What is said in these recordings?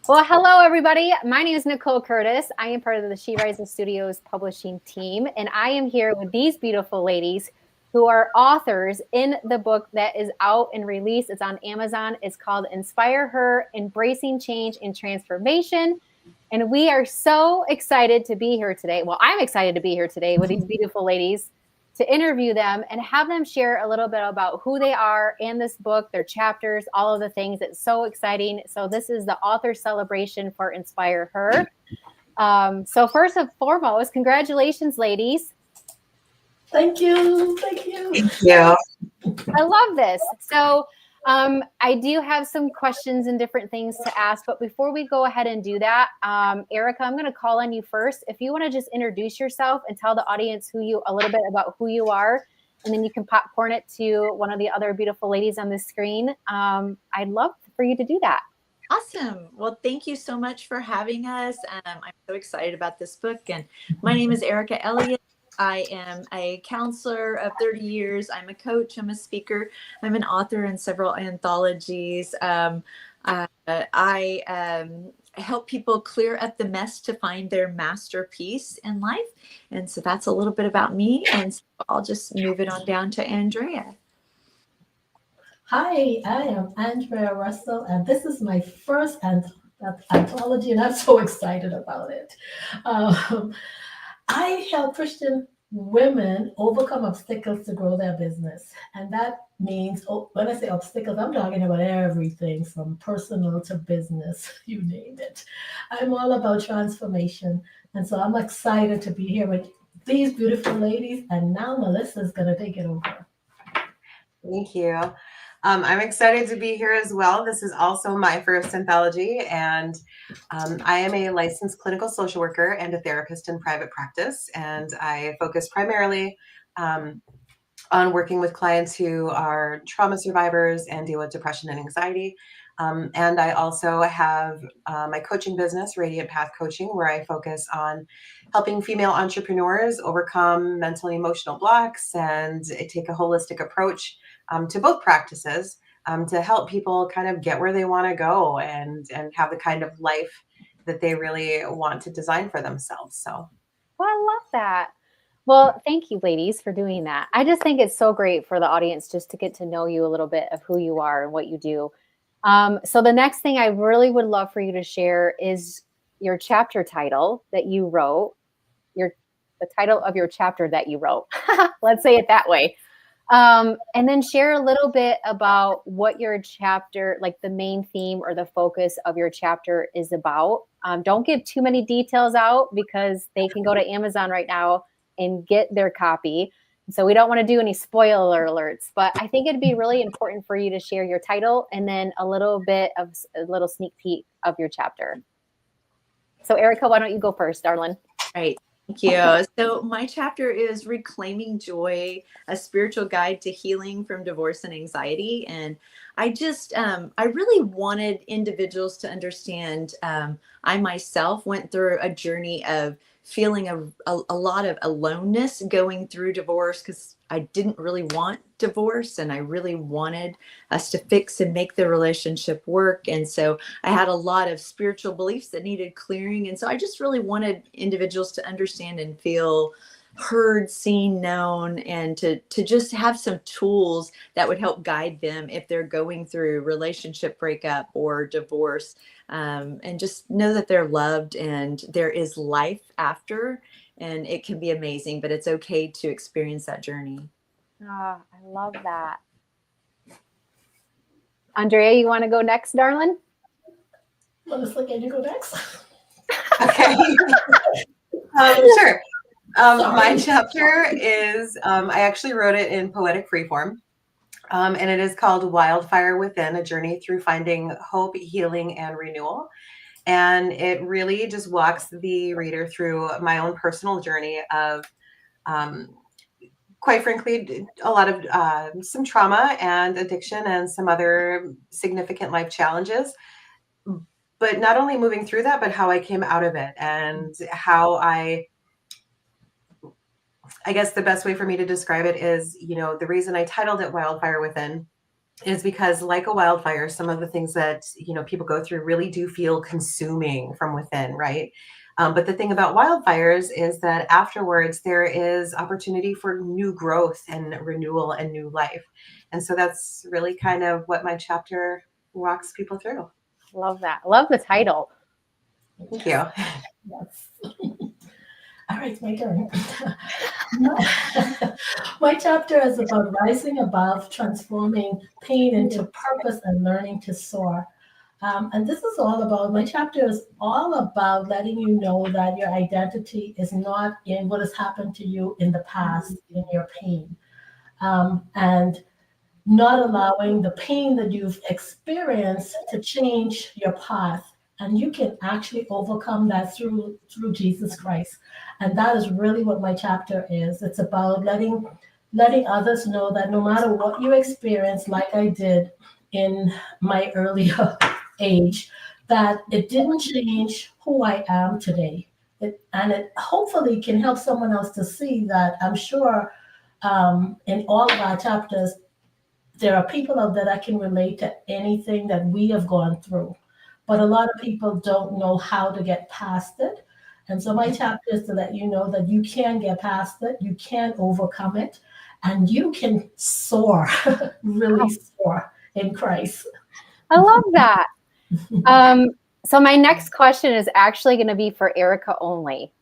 Well, hello, everybody. My name is Nicole Curtis. I am part of the She Rises Studios publishing team, and I am here with these beautiful ladies who are authors in the book that is out and released. It's on Amazon. It's called InspireHer, Embracing Change and Transformation. And we are so excited to be here today. Well, I'm excited to be here today with these beautiful ladies to interview them and have them share a little bit about who they are and this book, their chapters, all of the things. It's so exciting. So this is the author celebration for Inspire Her. So first and foremost, congratulations, ladies. Thank you. Thank you. Thank you. I love this. So I do have some questions and different things to ask, but before we go ahead and do that, Erica, I'm going to call on you first. If you want to just introduce yourself and tell the audience a little bit about who you are, and then you can popcorn it to one of the other beautiful ladies on the screen. I'd love for you to do that. Awesome. Well, thank you so much for having us. I'm so excited about this book. And my name is Erica Elliott. I am a counselor of 30 years. I'm a coach. I'm a speaker. I'm an author in several anthologies. I help people clear up the mess to find their masterpiece in life. And so that's a little bit about me. And so I'll just move it on down to Andrea. Hi, I am Andrea Russell, and this is my first anthology, and I'm so excited about it. I help Christian women overcome obstacles to grow their business. And that means, when I say obstacles, I'm talking about everything from personal to business, you name it. I'm all about transformation. And so I'm excited to be here with these beautiful ladies. And now Melissa's going to take it over. Thank you. I'm excited to be here as well. This is also my first anthology, and I am a licensed clinical social worker and a therapist in private practice, and I focus primarily on working with clients who are trauma survivors and deal with depression and anxiety. And I also have my coaching business, Radiant Path Coaching, where I focus on helping female entrepreneurs overcome mental and emotional blocks and take a holistic approach to both practices to help people kind of get where they want to go and have the kind of life that they really want to design for themselves. So, well, I love that. Well, thank you, ladies, for doing that. I just think it's so great for the audience just to get to know you a little bit of who you are and what you do. So the next thing I really would love for you to share is your chapter title that you wrote, the title of your chapter that you wrote. Let's say it that way. And then share a little bit about what your chapter, like the main theme or the focus of your chapter is about. Don't give too many details out because they can go to Amazon right now and get their copy. So we don't want to do any spoiler alerts, but I think it'd be really important for you to share your title and then a little sneak peek of your chapter. So Erica, why don't you go first, darling? Right. Thank you. So my chapter is Reclaiming Joy, a spiritual guide to healing from divorce and anxiety. And I really wanted individuals to understand, I myself went through a journey of feeling a lot of aloneness going through divorce because I didn't really want divorce and I really wanted us to fix and make the relationship work. And so I had a lot of spiritual beliefs that needed clearing. And so I just really wanted individuals to understand and feel heard, seen, known, and to just have some tools that would help guide them if they're going through relationship breakup or divorce, and just know that they're loved and there is life after, and it can be amazing, but it's okay to experience that journey. Oh, I love that. Andrea, you want to go next, darling? Melissa, can you go next? Okay. Sure. My chapter is, I actually wrote it in poetic freeform, and it is called Wildfire Within, a journey through finding hope, healing, and renewal. And it really just walks the reader through my own personal journey of, quite frankly, a lot of some trauma and addiction and some other significant life challenges. But not only moving through that, but how I came out of it and how I guess the best way for me to describe it is, the reason I titled it Wildfire Within is because, like a wildfire, some of the things that, you know, people go through really do feel consuming from within, right? But the thing about wildfires is that afterwards there is opportunity for new growth and renewal and new life. And so that's really kind of what my chapter walks people through. Love that. Love the title. Thank you. Yes. All right, my turn. My chapter is about rising above, transforming pain into purpose, and learning to soar. And this is all about, my chapter is all about letting you know that your identity is not in what has happened to you in the past, in your pain. And not allowing the pain that you've experienced to change your path. And you can actually overcome that through Jesus Christ. And that is really what my chapter is. It's about letting others know that no matter what you experience, like I did in my earlier age, that it didn't change who I am today. And it hopefully can help someone else to see that. I'm sure in all of our chapters, there are people out there that can relate to anything that we have gone through. But a lot of people don't know how to get past it. And so my chapter is to let you know that you can get past it, you can overcome it, and you can soar, really soar in Christ. I love that. So my next question is actually going to be for Erica only.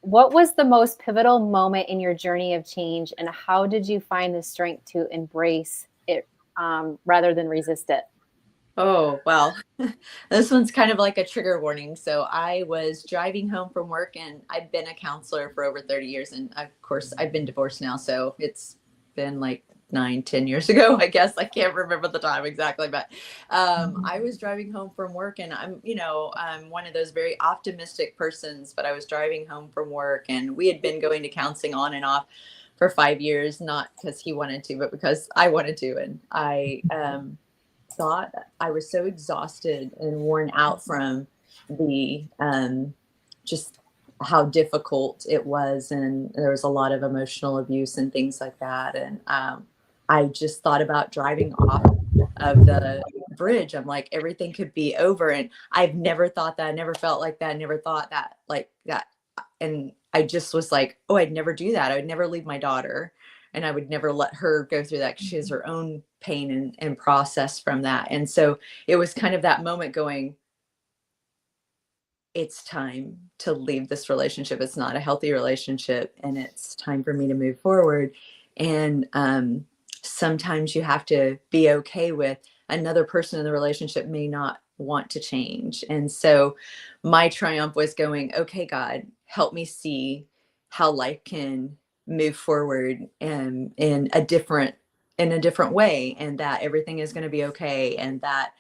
What was the most pivotal moment in your journey of change, and how did you find the strength to embrace it rather than resist it? Oh, well, this one's kind of like a trigger warning. So I was driving home from work, and I've been a counselor for over 30 years. And of course, I've been divorced now. So it's been like 9, 10 years ago, I guess. I can't remember the time exactly, but I was driving home from work, and I'm one of those very optimistic persons, but I was driving home from work, and we had been going to counseling on and off for 5 years, not because he wanted to, but because I wanted to. And I, thought I was so exhausted and worn out from the just how difficult it was, and there was a lot of emotional abuse and things like that. And I just thought about driving off of the bridge. I'm like, everything could be over, and I've never thought that. I never felt like that. I never thought that like that. And I just was like, oh, I'd never do that. I would never leave my daughter, and I would never let her go through that, because she has her own pain and process from that. And so it was kind of that moment going, it's time to leave this relationship. It's not a healthy relationship, and it's time for me to move forward. And sometimes you have to be okay with another person in the relationship may not want to change. And so my triumph was going, okay, God, help me see how life can move forward and in a different way, and that everything is going to be okay, and that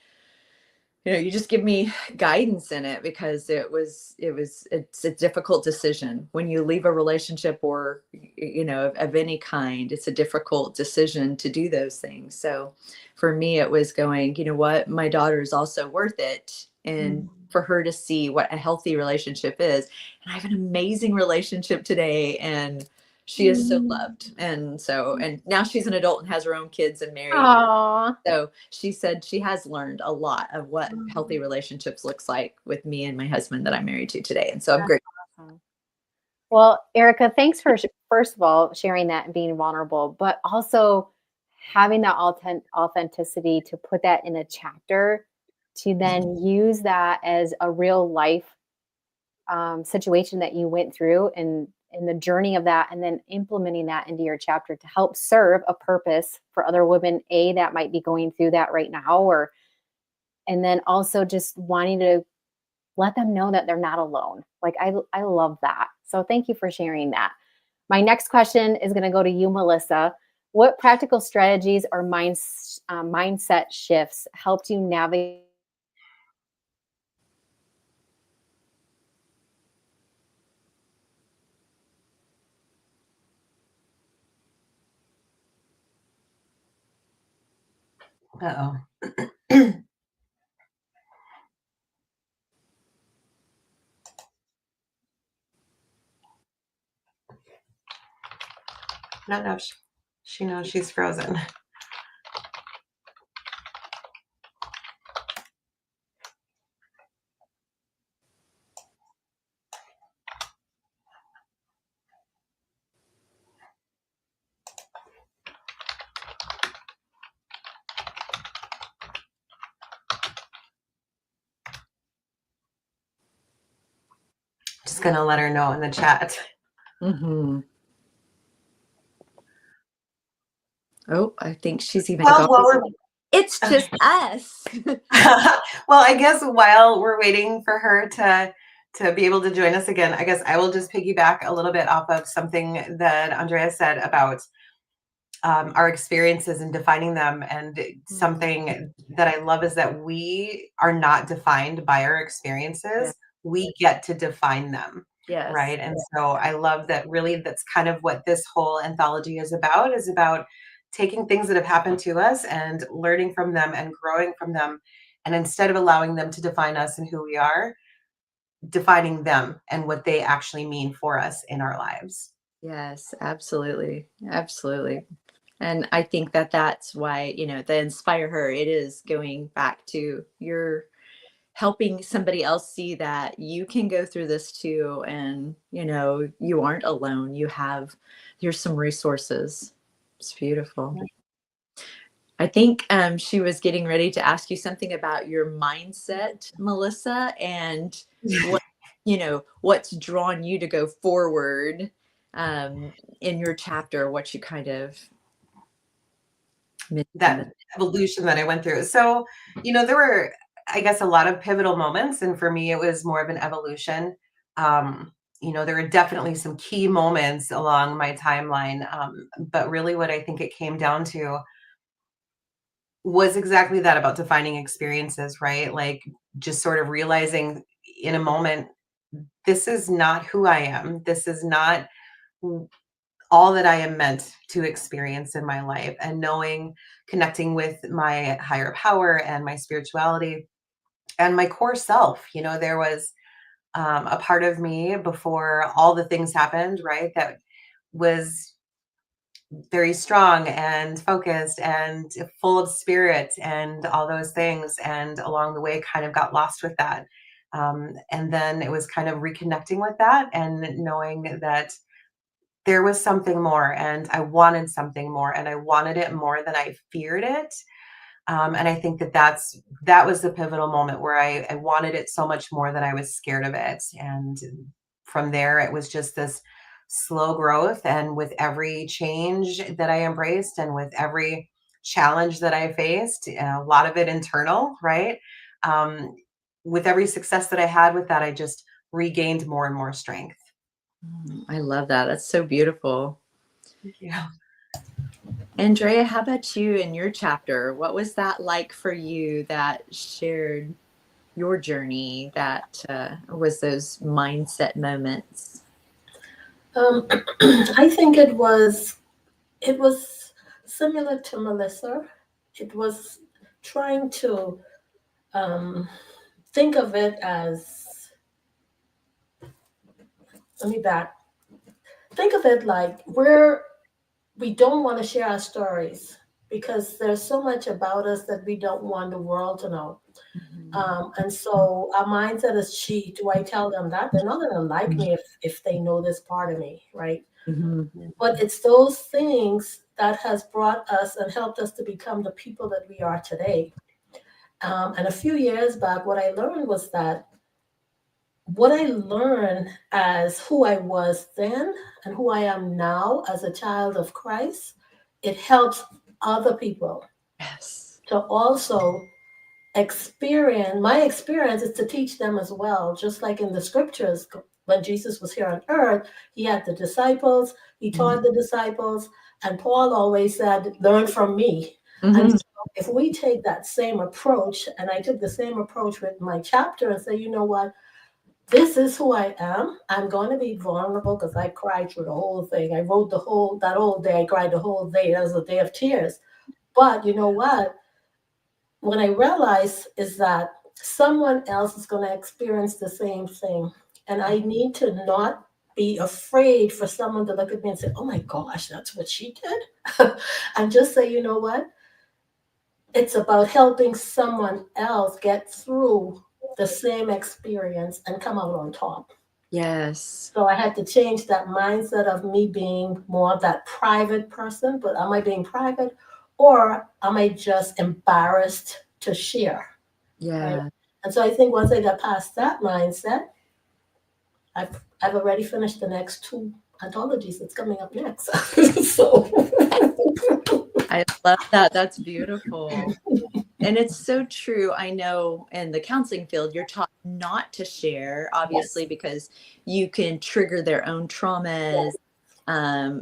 you just give me guidance in it, because it's a difficult decision when you leave a relationship, or of any kind. It's a difficult decision to do those things. So for me, it was going, you know what, my daughter is also worth it, and for her to see what a healthy relationship is. And I have an amazing relationship today, and she is so loved. And now she's an adult and has her own kids and married. Aww. So she said she has learned a lot of what healthy relationships looks like with me and my husband that I'm married to today. And so I'm grateful. Awesome. Well, Erica, thanks for first of all sharing that and being vulnerable, but also having that authenticity to put that in a chapter, to then use that as a real life situation that you went through, and in the journey of that, and then implementing that into your chapter to help serve a purpose for other women that might be going through that right now, and then also just wanting to let them know that they're not alone. Like I love that. So thank you for sharing that. My next question is going to go to you, Melissa. What practical strategies or mindset shifts helped you navigate? Uh-oh. No, she knows she's frozen. going to let her know in the chat. Mm-hmm. Oh, I think she's even Well, gone. It's just us. Well, I guess while we're waiting for her to be able to join us again, I guess I will just piggyback a little bit off of something that Andrea said about our experiences and defining them. And something that I love is that we are not defined by our experiences. Yeah. We get to define them. Yes. Right. And so I love that. Really, that's kind of what this whole anthology is about taking things that have happened to us and learning from them and growing from them. And instead of allowing them to define us and who we are, defining them and what they actually mean for us in our lives. Yes, absolutely. Absolutely. And I think that that's why, the Inspire Her, it is going back to your helping somebody else see that you can go through this too. And, you aren't alone. Here's some resources. It's beautiful. I think she was getting ready to ask you something about your mindset, Melissa, and what, what's drawn you to go forward in your chapter, what you kind of that evolution that I went through. So, there were, I guess, a lot of pivotal moments. And for me, it was more of an evolution. There were definitely some key moments along my timeline. But really what I think it came down to was exactly that, about defining experiences, right? Like just sort of realizing in a moment, this is not who I am. This is not all that I am meant to experience in my life, and connecting with my higher power and my spirituality and my core self. There was a part of me before all the things happened, right, that was very strong and focused and full of spirit and all those things. And along the way, kind of got lost with that. And then it was kind of reconnecting with that and knowing that there was something more, and I wanted something more, and I wanted it more than I feared it. And I think that was the pivotal moment where I wanted it so much more that I was scared of it. And from there, it was just this slow growth. And with every change that I embraced and with every challenge that I faced, a lot of it internal, right? With every success that I had with that, I just regained more and more strength. I love that. That's so beautiful. Yeah. Andrea, how about you in your chapter? What was that like for you that shared your journey, that was those mindset moments? I think it was similar to Melissa. It was trying to think of it as, think of it like we don't want to share our stories because there's so much about us that we don't want the world to know. And so our mindset is, do I tell them that? They're not going to like me if they know this part of me, right? Mm-hmm. But it's those things that has brought us and helped us to become the people that we are today. And a few years back, what I learned was that what I learned as who I was then and who I am now as a child of Christ, it helps other people to also experience. My experience is to teach them as well, just like in the scriptures. When Jesus was here on earth, he had the disciples, he taught the disciples, and Paul always said, learn from me. And so if we take that same approach, and I took the same approach with my chapter and say, you know what, this is who I am. I'm going to be vulnerable because I cried through the whole thing. I wrote that whole day. I cried the whole day. That was a day of tears. But you know what? What I realized is that someone else is going to experience the same thing. And I need to not be afraid for someone to look at me and say, oh my gosh, that's what she did. And just say, you know what? It's about helping someone else get through the same experience and come out on top. Yes. So I had to change that mindset of me being more of that private person, but am I being private or am I just embarrassed to share? Yeah. Right? And so I think once I got past that mindset, I've already finished the next 2 anthologies that's coming up next. So I love that. That's beautiful. And it's so true. I know in the counseling field, you're taught not to share, obviously, yes. because you can trigger their own traumas.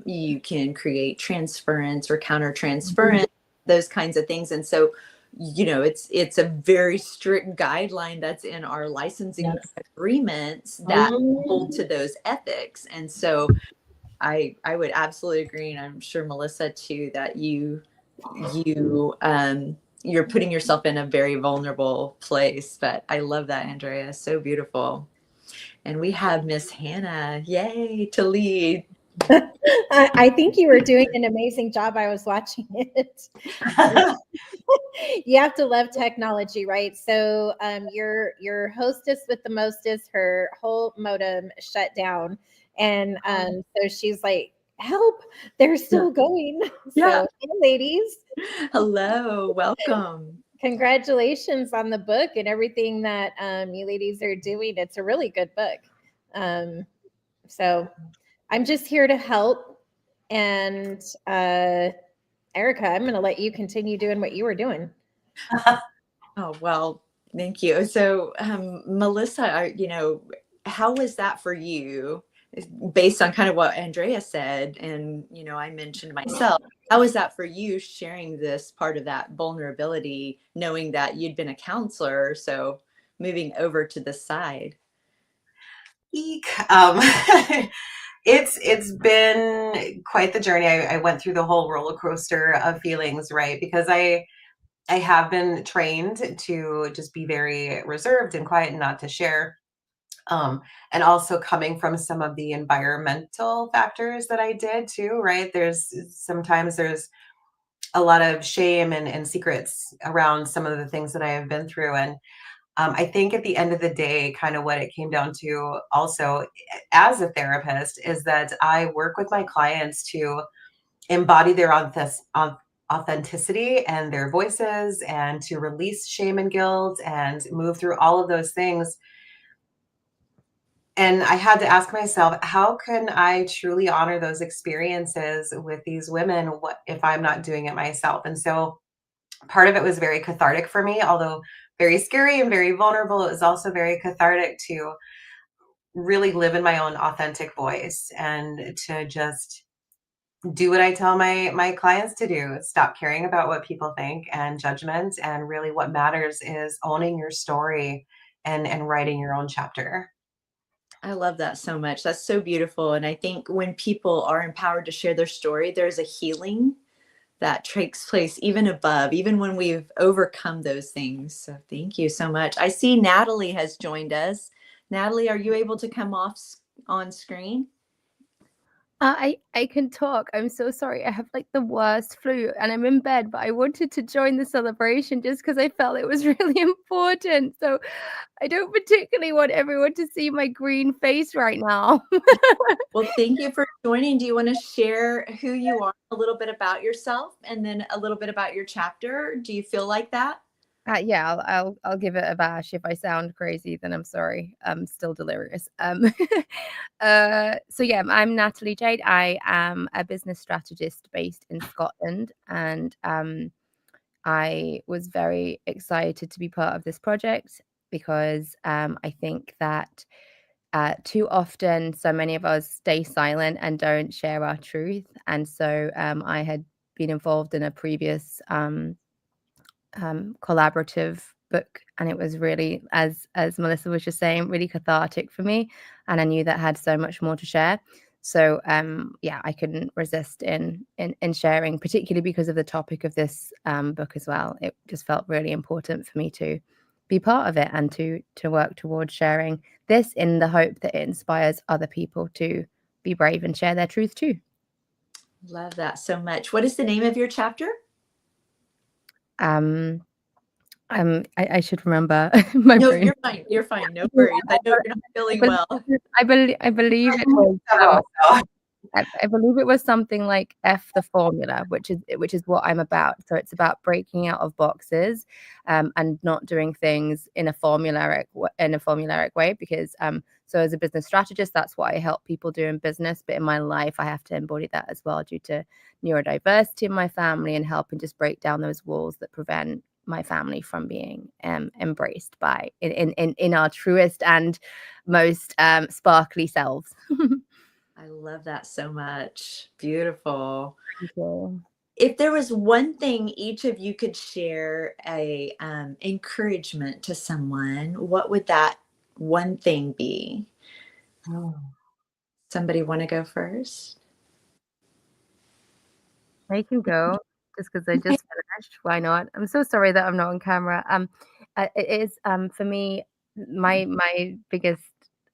You can create transference or counter-transference, those kinds of things. And so, it's a very strict guideline that's in our licensing agreements that hold to those ethics. And so I would absolutely agree, and I'm sure Melissa too, that you're putting yourself in a very vulnerable place. But I love that, Andrea. So beautiful. And we have Miss Hannah, yay, to lead. I think you were doing an amazing job. I was watching it. You have to love technology, right? So your hostess with the mostest, her whole modem shut down. And so she's like, help, they're still going. Yeah. So, hey, ladies. Hello, welcome. Congratulations on the book and everything that you ladies are doing. It's a really good book. So I'm just here to help. And Erica, I'm going to let you continue doing what you were doing. Oh, well, thank you. So, Melissa, how was that for you, based on kind of what Andrea said? And, I mentioned myself. How was that for you, sharing this part of that vulnerability, knowing that you'd been a counselor, so moving over to the side? Eek. It's been quite the journey. I went through the whole roller coaster of feelings, right? Because I have been trained to just be very reserved and quiet and not to share. And also coming from some of the environmental factors that I did too, right? Sometimes there's a lot of shame and secrets around some of the things that I have been through. And I think at the end of the day, kind of what it came down to also as a therapist is that I work with my clients to embody their authenticity and their voices, and to release shame and guilt and move through all of those things. And I had to ask myself, how can I truly honor those experiences with these women if I'm not doing it myself? And so part of it was very cathartic for me, although very scary and very vulnerable. It was also very cathartic to really live in my own authentic voice and to just do what I tell my clients to do. Stop caring about what people think and judgment. And really what matters is owning your story and writing your own chapter. I love that so much. That's so beautiful. And I think when people are empowered to share their story, there's a healing that takes place even when we've overcome those things. So thank you so much. I see Natalie has joined us. Natalie, are you able to come off on screen? I can talk. I'm so sorry. I have like the worst flu and I'm in bed, but I wanted to join the celebration just because I felt it was really important. So I don't particularly want everyone to see my green face right now. Well, thank you for joining. Do you want to share who you are, a little bit about yourself, and then a little bit about your chapter? Do you feel like that? Yeah, I'll give it a bash. If I sound crazy, then I'm sorry. I'm still delirious. So yeah, I'm Natalie Jade. I am a business strategist based in Scotland, and I was very excited to be part of this project because I think that too often, so many of us stay silent and don't share our truth. And so I had been involved in a previous collaborative book, and it was really, as Melissa was just saying, really cathartic for me, and I knew that had so much more to share. So yeah, I couldn't resist in sharing, particularly because of the topic of this book as well. It just felt really important for me to be part of it and to work towards sharing this in the hope that it inspires other people to be brave and share their truth too. Love that so much. What is the name of your chapter? I should remember my No, brain. You're fine. No worries. I know you're not feeling well. I believe it was I believe it was something like F the formula, which is what I'm about. So it's about breaking out of boxes, and not doing things in a formulaic way. Because so as a business strategist, that's what I help people do in business. But in my life, I have to embody that as well, due to neurodiversity in my family, and helping just break down those walls that prevent my family from being embraced by in our truest and most sparkly selves. I love that so much. Beautiful. Thank you. If there was one thing each of you could share a encouragement to someone, what would that one thing be? Oh. Somebody want to go first? I can go just because I just finished. Why not? I'm so sorry that I'm not on camera. It is for me, my biggest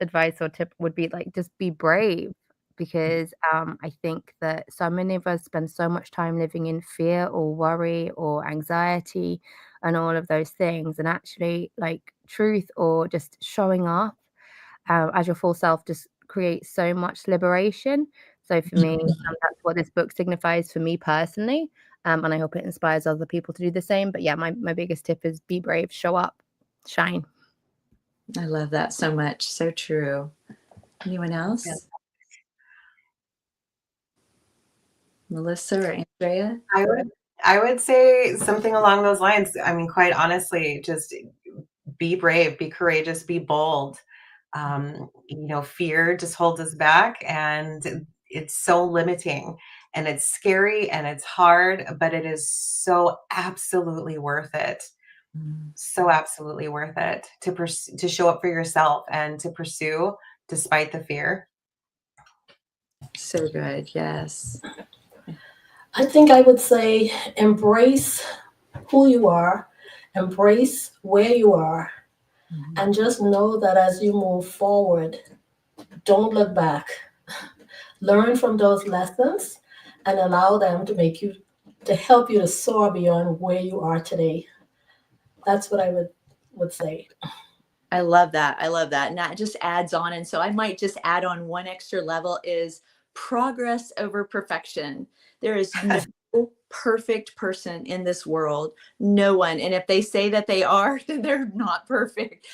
advice or tip would be like, just be brave, because I think that so many of us spend so much time living in fear or worry or anxiety and all of those things, and actually like truth or just showing up as your full self just creates so much liberation. So for me, that's what this book signifies for me personally. And I hope it inspires other people to do the same. But yeah, my biggest tip is be brave, show up, shine. I love that so much. So true. Anyone else? Yeah. Melissa or Andrea? I would say something along those lines. I mean, quite honestly, just be brave, be courageous, be bold. Fear just holds us back, and it's so limiting, and it's scary, and it's hard, but it is so absolutely worth it. So absolutely worth it to show up for yourself and to pursue despite the fear. So good. Yes. I think I would say embrace who you are, embrace where you are, and just know that as you move forward, don't look back. Learn from those lessons and allow them to help you to soar beyond where you are today. That's what I would say. I love that. I love that. And that just adds on. And so I might just add on one extra level is progress over perfection. There is no perfect person in this world. No one. And if they say that they are, then they're not perfect.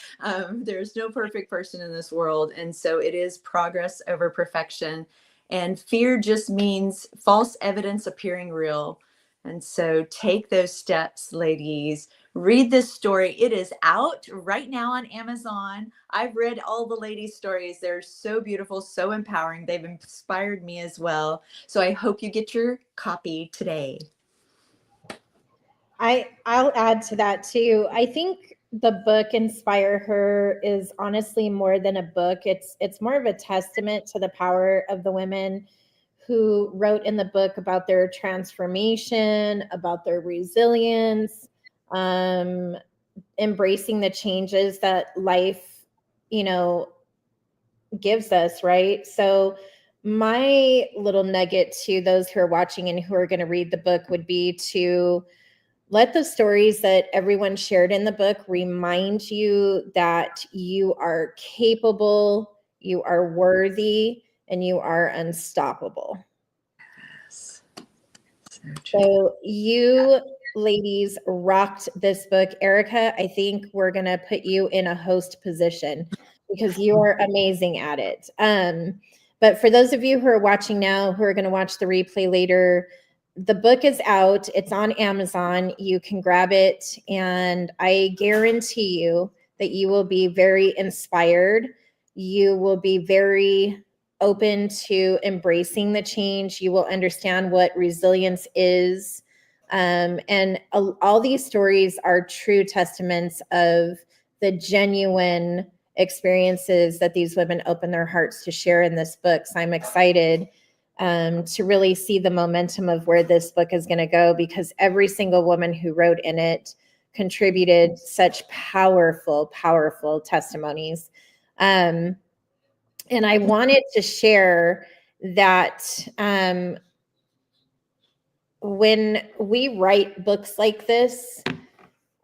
There's no perfect person in this world. And so it is progress over perfection. And fear just means false evidence appearing real. And so take those steps, ladies. Read this story. It is out right now on Amazon. I've read all the ladies' stories. They're so beautiful, so empowering. They've inspired me as well. So I hope you get your copy today. I'll add to that too. I think the book InspireHer is honestly more than a book. It's more of a testament to the power of the women who wrote in the book about their transformation, about their resilience, embracing the changes that life, gives us, right? So my little nugget to those who are watching and who are going to read the book would be to let the stories that everyone shared in the book remind you that you are capable, you are worthy, and you are unstoppable. Yes. So you ladies rocked this book. Erica, I think we're going to put you in a host position because you are amazing at it. But for those of you who are watching now, who are going to watch the replay later, the book is out. It's on Amazon. You can grab it. And I guarantee you that you will be very inspired. You will be very open to embracing the change. You will understand what resilience is. And all these stories are true testaments of the genuine experiences that these women open their hearts to share in this book. So I'm excited to really see the momentum of where this book is going to go, because every single woman who wrote in it contributed such powerful, powerful testimonies. And I wanted to share that when we write books like this,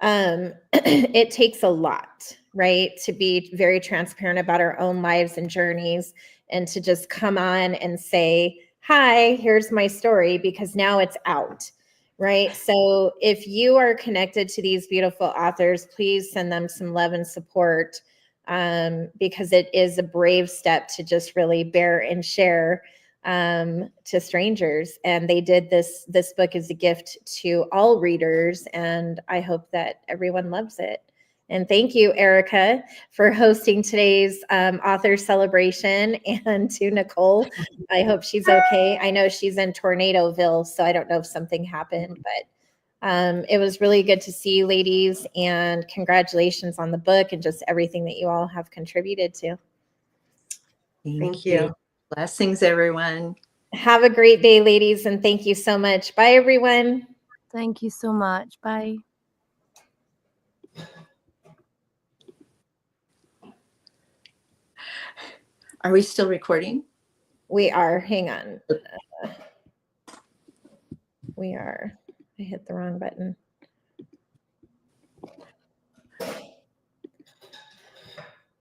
it takes a lot, right? To be very transparent about our own lives and journeys, and to just come on and say, hi, here's my story, because now it's out, right? So if you are connected to these beautiful authors, please send them some love and support, because it is a brave step to just really bear and share to strangers. And they did this book as a gift to all readers, and I hope that everyone loves it. And thank you, Erica, for hosting today's author celebration, and to Nicole. I hope she's okay. I know she's in Tornadoville, so I don't know if something happened, but it was really good to see you, ladies, and congratulations on the book and just everything that you all have contributed to. Thank you. Blessings, everyone. Have a great day, ladies, and thank you so much. Bye, everyone. Thank you so much. Bye. Are we still recording? We are. Hang on. We are. I hit the wrong button.